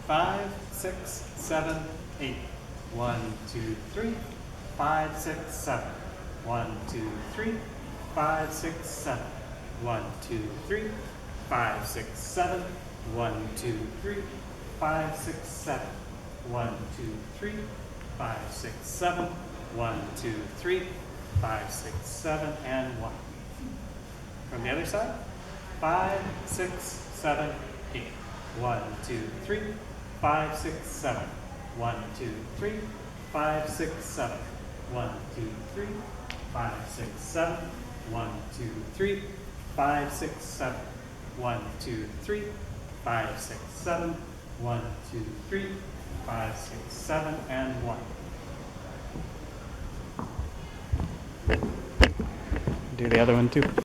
5, 6, 7, 8. 1, 2, 3, 5, 6, 7. 1, 2, 3, 5, 6, 7. 1, 2, 3, 5, 6, 7. 1, 2, 3, 5, 6, 7. 1, 2, 3, 5, 6, 7. 1, 2, 3, 5, 6, 7, and 1. From the other side, 5, 6, 7, 8. 1, 2, 3, 5, 6, 7. 1, 2, 3, 5, 6, 7. 1, 2, 3, 5, 6, 7. 1, 2, 3, 5, 6, 7. 1, 2, 3, 5, 6, 7. 1, 2, 3, 5, 6, 7, and 1. Do the other one too.